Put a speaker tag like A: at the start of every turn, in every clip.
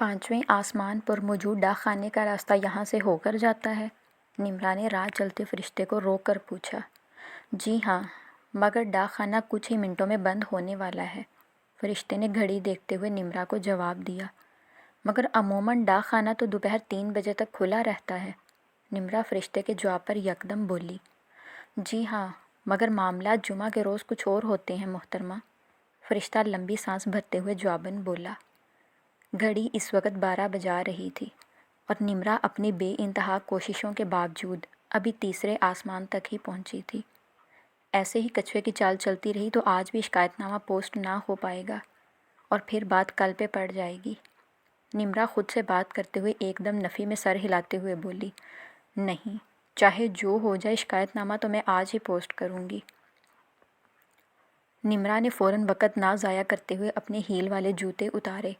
A: پانچویں آسمان پر موجود ڈاک خانے کا راستہ یہاں سے ہو کر جاتا ہے؟ نمرا نے راہ چلتے فرشتے کو روک کر پوچھا۔ جی ہاں، مگر ڈاک خانہ کچھ ہی منٹوں میں بند ہونے والا ہے، فرشتے نے گھڑی دیکھتے ہوئے نمرا کو جواب دیا۔ مگر عموماً ڈاک خانہ تو دوپہر 3 بجے تک کھلا رہتا ہے، نمرا فرشتے کے جواب پر یکدم بولی۔ جی ہاں، مگر معاملات جمعہ کے روز کچھ اور ہوتے ہیں محترمہ، فرشتہ لمبی سانس بھرتے ہوئے جواباً بولا۔ گھڑی اس وقت 12 بجا رہی تھی اور نمرا اپنی بے انتہا کوششوں کے باوجود ابھی تیسرے آسمان تک ہی پہنچی تھی۔ ایسے ہی کچھوے کی چال چلتی رہی تو آج بھی شکایت نامہ پوسٹ نہ ہو پائے گا اور پھر بات کل پہ پڑ جائے گی۔ نمرا خود سے بات کرتے ہوئے ایک دم نفی میں سر ہلاتے ہوئے بولی، نہیں، چاہے جو ہو جائے شکایت نامہ تو میں آج ہی پوسٹ کروں گی۔ نمرا نے فوراً وقت نہ ضائع کرتے ہوئے اپنے ہیل والے جوتے اتارے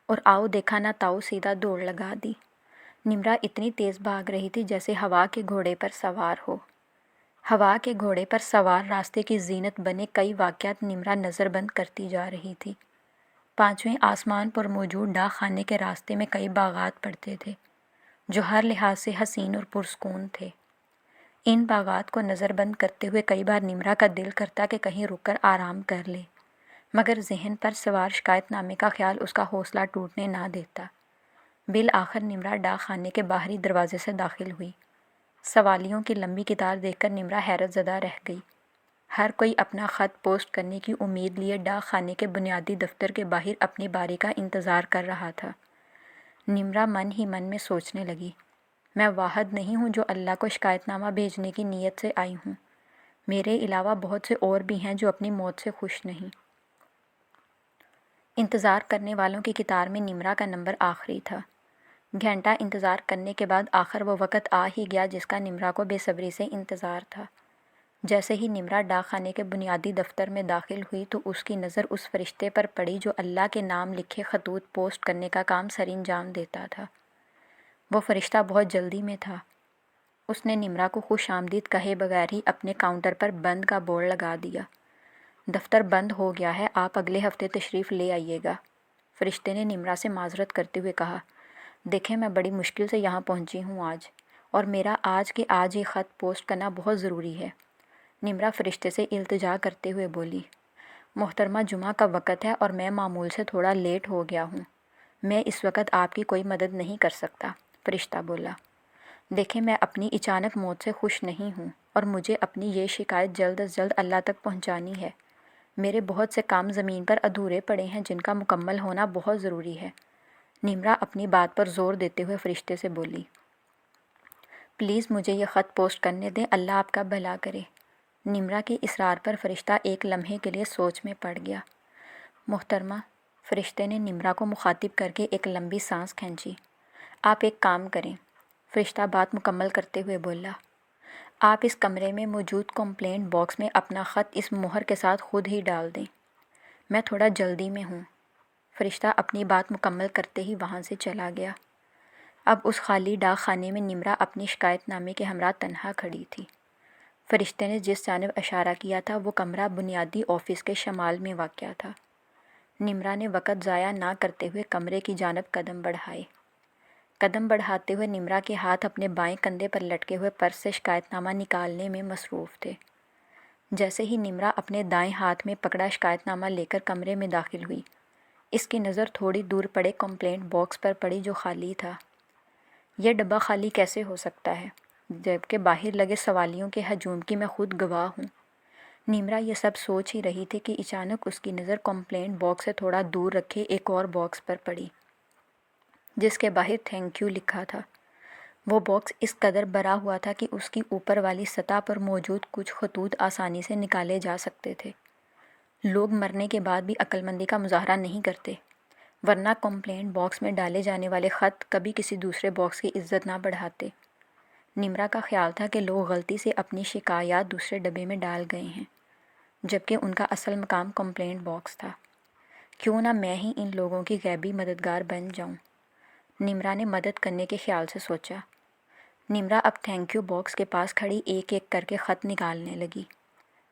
A: اور آؤ دیکھا نہ تاؤ سیدھا دوڑ لگا دی۔ نمرا اتنی تیز بھاگ رہی تھی جیسے ہوا کے گھوڑے پر سوار ہو۔ ہوا کے گھوڑے پر سوار راستے کی زینت بنے کئی واقعات نمرا نظر بند کرتی جا رہی تھی۔ پانچویں آسمان پر موجود ڈاک خانے کے راستے میں کئی باغات پڑتے تھے جو ہر لحاظ سے حسین اور پرسکون تھے۔ ان باغات کو نظر بند کرتے ہوئے کئی بار نمرا کا دل کرتا کہ کہیں رک کر آرام کر لے، مگر ذہن پر سوار شکایت نامے کا خیال اس کا حوصلہ ٹوٹنے نہ دیتا۔ بالآخر نمرا ڈاک خانے کے باہری دروازے سے داخل ہوئی۔ سوالیوں کی لمبی قطار دیکھ کر نمرا حیرت زدہ رہ گئی۔ ہر کوئی اپنا خط پوسٹ کرنے کی امید لیے ڈاک خانے کے بنیادی دفتر کے باہر اپنی باری کا انتظار کر رہا تھا۔ نمرا من ہی من میں سوچنے لگی، میں واحد نہیں ہوں جو اللہ کو شکایت نامہ بھیجنے کی نیت سے آئی ہوں، میرے علاوہ بہت سے اور بھی ہیں جو اپنی موت سے خوش نہیں۔ انتظار کرنے والوں کی قطار میں نمرا کا نمبر آخری تھا۔ گھنٹہ انتظار کرنے کے بعد آخر وہ وقت آ ہی گیا جس کا نمرا کو بے صبری سے انتظار تھا۔ جیسے ہی نمرا ڈاک خانے کے بنیادی دفتر میں داخل ہوئی تو اس کی نظر اس فرشتے پر پڑی جو اللہ کے نام لکھے خطوط پوسٹ کرنے کا کام سر انجام دیتا تھا۔ وہ فرشتہ بہت جلدی میں تھا۔ اس نے نمرا کو خوش آمدید کہے بغیر ہی اپنے کاؤنٹر پر بند کا بورڈ لگا دیا۔ دفتر بند ہو گیا ہے، آپ اگلے ہفتے تشریف لے آئیے گا، فرشتے نے نمرا سے معذرت کرتے ہوئے کہا۔ دیکھیں، میں بڑی مشکل سے یہاں پہنچی ہوں آج، اور میرا آج کے آج ہی خط پوسٹ کرنا بہت ضروری ہے۔ نمرا فرشتے سے التجا کرتے ہوئے بولی، محترمہ جمعہ کا وقت ہے اور میں معمول سے تھوڑا لیٹ ہو گیا ہوں، میں اس وقت آپ کی کوئی مدد نہیں کر سکتا، فرشتہ بولا۔ دیکھیں، میں اپنی اچانک موت سے خوش نہیں ہوں اور مجھے اپنی یہ شکایت جلد از جلد اللہ تک پہنچانی ہے۔ میرے بہت سے کام زمین پر ادھورے پڑے ہیں جن کا مکمل ہونا بہت ضروری ہے۔ نمرا اپنی بات پر زور دیتے ہوئے فرشتے سے بولی، پلیز مجھے یہ خط پوسٹ کرنے دیں، اللہ آپ کا بھلا کرے۔ نمرا کے اصرار پر فرشتہ ایک لمحے کے لیے سوچ میں پڑ گیا۔ محترمہ، فرشتے نے نمرا کو مخاطب کر کے ایک لمبی سانس کھینچی۔ آپ ایک کام کریں، فرشتہ بات مکمل کرتے ہوئے بولا، آپ اس کمرے میں موجود کمپلینٹ باکس میں اپنا خط اس مہر کے ساتھ خود ہی ڈال دیں۔ میں تھوڑا جلدی میں ہوں۔ فرشتہ اپنی بات مکمل کرتے ہی وہاں سے چلا گیا۔ اب اس خالی ڈاک خانے میں نمرا اپنی شکایت نامے کے ہمراہ تنہا کھڑی تھی۔ فرشتے نے جس جانب اشارہ کیا تھا وہ کمرہ بنیادی آفس کے شمال میں واقع تھا۔ نمرا نے وقت ضائع نہ کرتے ہوئے کمرے کی جانب قدم بڑھائے۔ قدم بڑھاتے ہوئے نمرا کے ہاتھ اپنے بائیں کندھے پر لٹکے ہوئے پرس سے شکایت نامہ نکالنے میں مصروف تھے۔ جیسے ہی نمرا اپنے دائیں ہاتھ میں پکڑا شکایت نامہ لے کر کمرے میں داخل ہوئی، اس کی نظر تھوڑی دور پڑے کمپلینٹ باکس پر پڑی جو خالی تھا۔ یہ ڈبہ خالی کیسے ہو سکتا ہے جبکہ باہر لگے سوالیوں کے ہجوم کی میں خود گواہ ہوں؟ نمرا یہ سب سوچ ہی رہی تھی کہ اچانک اس کی نظر کمپلینٹ باکس سے تھوڑا دور رکھے ایک اور باکس پر پڑی جس کے باہر تھینک یو لکھا تھا۔ وہ باکس اس قدر بھرا ہوا تھا کہ اس کی اوپر والی سطح پر موجود کچھ خطوط آسانی سے نکالے جا سکتے تھے۔ لوگ مرنے کے بعد بھی عقل مندی کا مظاہرہ نہیں کرتے، ورنہ کمپلینٹ باکس میں ڈالے جانے والے خط کبھی کسی دوسرے باکس کی عزت نہ بڑھاتے۔ نمرا کا خیال تھا کہ لوگ غلطی سے اپنی شکایات دوسرے ڈبے میں ڈال گئے ہیں، جبکہ ان کا اصل مقام کمپلینٹ باکس تھا۔ کیوں نہ میں ہی ان لوگوں کی غیبی مددگار بن جاؤں؟ نمرا نے مدد کرنے کے خیال سے سوچا۔ نمرا اب تھینک یو باکس کے پاس کھڑی ایک ایک کر کے خط نکالنے لگی۔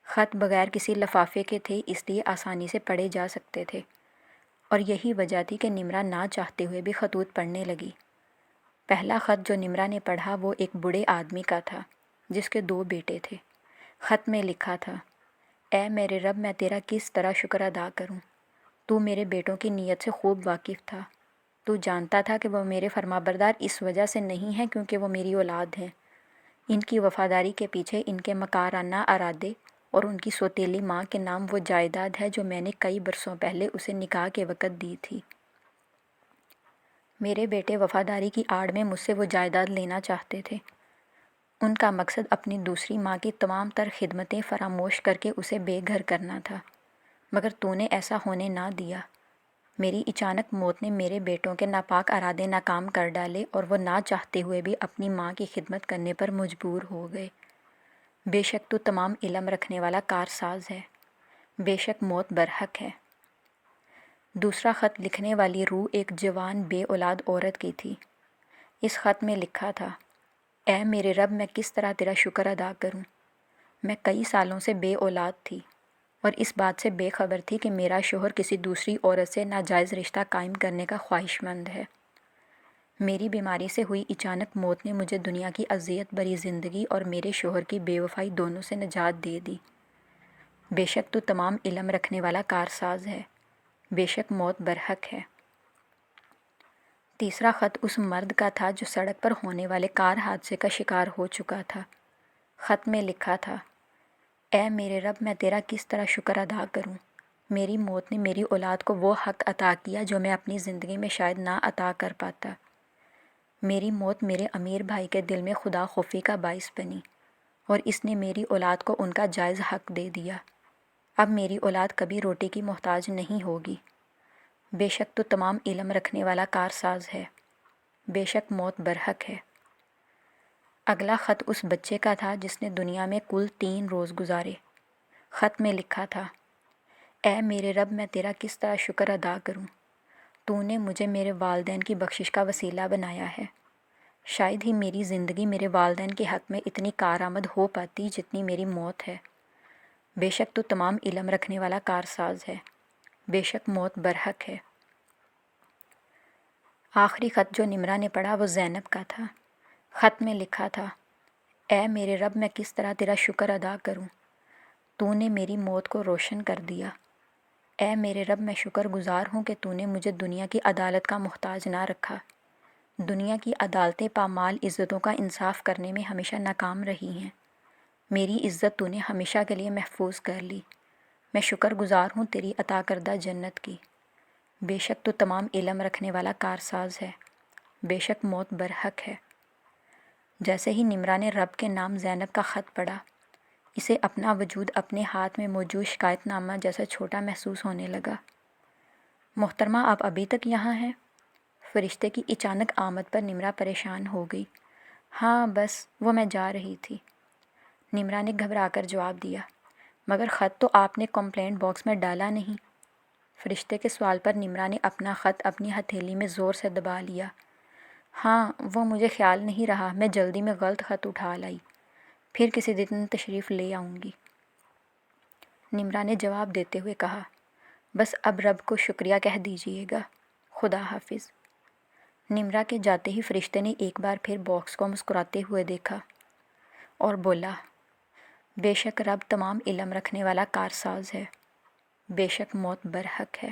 A: خط بغیر کسی لفافے کے تھے، اس لیے آسانی سے پڑھے جا سکتے تھے۔ اور یہی وجہ تھی کہ نمرا نہ چاہتے ہوئے بھی خطوط پڑھنے لگی۔ پہلا خط جو نمرا نے پڑھا وہ ایک بوڑھے آدمی کا تھا جس کے 2 بیٹے تھے۔ خط میں لکھا تھا، اے میرے رب، میں تیرا کس طرح شکر ادا کروں۔ تو میرے بیٹوں کی نیت سے خوب واقف تھا۔ تو جانتا تھا کہ وہ میرے فرمانبردار اس وجہ سے نہیں ہیں کیونکہ وہ میری اولاد ہیں۔ ان کی وفاداری کے پیچھے ان کے مکارانہ ارادے اور ان کی سوتیلی ماں کے نام وہ جائیداد ہے جو میں نے کئی برسوں پہلے اسے نکاح کے وقت دی تھی۔ میرے بیٹے وفاداری کی آڑ میں مجھ سے وہ جائیداد لینا چاہتے تھے۔ ان کا مقصد اپنی دوسری ماں کی تمام تر خدمتیں فراموش کر کے اسے بے گھر کرنا تھا، مگر تو نے ایسا ہونے نہ دیا۔ میری اچانک موت نے میرے بیٹوں کے ناپاک ارادے ناکام کر ڈالے اور وہ نہ چاہتے ہوئے بھی اپنی ماں کی خدمت کرنے پر مجبور ہو گئے۔ بے شک تو تمام علم رکھنے والا کارساز ہے، بے شک موت برحق ہے۔ دوسرا خط لکھنے والی روح ایک جوان بے اولاد عورت کی تھی۔ اس خط میں لکھا تھا، اے میرے رب، میں کس طرح تیرا شکر ادا کروں۔ میں کئی سالوں سے بے اولاد تھی اور اس بات سے بے خبر تھی کہ میرا شوہر کسی دوسری عورت سے ناجائز رشتہ قائم کرنے کا خواہش مند ہے۔ میری بیماری سے ہوئی اچانک موت نے مجھے دنیا کی اذیت بری زندگی اور میرے شوہر کی بے وفائی دونوں سے نجات دے دی۔ بے شک تو تمام علم رکھنے والا کارساز ہے، بے شک موت برحق ہے۔ تیسرا خط اس مرد کا تھا جو سڑک پر ہونے والے کار حادثے کا شکار ہو چکا تھا۔ خط میں لکھا تھا، اے میرے رب، میں تیرا کس طرح شکر ادا کروں۔ میری موت نے میری اولاد کو وہ حق عطا کیا جو میں اپنی زندگی میں شاید نہ عطا کر پاتا۔ میری موت میرے امیر بھائی کے دل میں خدا خوفی کا باعث بنی اور اس نے میری اولاد کو ان کا جائز حق دے دیا۔ اب میری اولاد کبھی روٹی کی محتاج نہیں ہوگی۔ بے شک تو تمام علم رکھنے والا کارساز ہے، بے شک موت برحق ہے۔ اگلا خط اس بچے کا تھا جس نے دنیا میں کل 3 روز گزارے۔ خط میں لکھا تھا، اے میرے رب، میں تیرا کس طرح شکر ادا کروں۔ تو نے مجھے میرے والدین کی بخشش کا وسیلہ بنایا ہے۔ شاید ہی میری زندگی میرے والدین کے حق میں اتنی کارآمد ہو پاتی جتنی میری موت ہے۔ بے شک تو تمام علم رکھنے والا کارساز ہے، بے شک موت برحق ہے۔ آخری خط جو نمرا نے پڑھا وہ زینب کا تھا۔ خط میں لکھا تھا، اے میرے رب، میں کس طرح تیرا شکر ادا کروں۔ تو نے میری موت کو روشن کر دیا۔ اے میرے رب، میں شکر گزار ہوں کہ تو نے مجھے دنیا کی عدالت کا محتاج نہ رکھا۔ دنیا کی عدالتیں پامال عزتوں کا انصاف کرنے میں ہمیشہ ناکام رہی ہیں۔ میری عزت تو نے ہمیشہ کے لیے محفوظ کر لی۔ میں شکر گزار ہوں تیری عطا کردہ جنت کی۔ بے شک تو تمام علم رکھنے والا کارساز ہے، بے شک موت برحق ہے۔ جیسے ہی نمرا نے رب کے نام زینب کا خط پڑھا، اسے اپنا وجود اپنے ہاتھ میں موجود شکایت نامہ جیسا چھوٹا محسوس ہونے لگا۔ محترمہ، آپ ابھی تک یہاں ہیں؟ فرشتے کی اچانک آمد پر نمرا پریشان ہو گئی۔ ہاں بس وہ میں جا رہی تھی، نمرا نے گھبرا کر جواب دیا۔ مگر خط تو آپ نے کمپلینٹ باکس میں ڈالا نہیں۔ فرشتے کے سوال پر نمرا نے اپنا خط اپنی ہتھیلی میں زور سے دبا لیا۔ ہاں وہ مجھے خیال نہیں رہا، میں جلدی میں غلط خط اٹھا لائی، پھر کسی دن تشریف لے آؤں گی، نمرا نے جواب دیتے ہوئے کہا۔ بس اب رب کو شکریہ کہہ دیجیے گا، خدا حافظ۔ نمرا کے جاتے ہی فرشتے نے ایک بار پھر باکس کو مسکراتے ہوئے دیکھا اور بولا، بے شک رب تمام علم رکھنے والا کارساز ہے، بے شک موت برحق ہے۔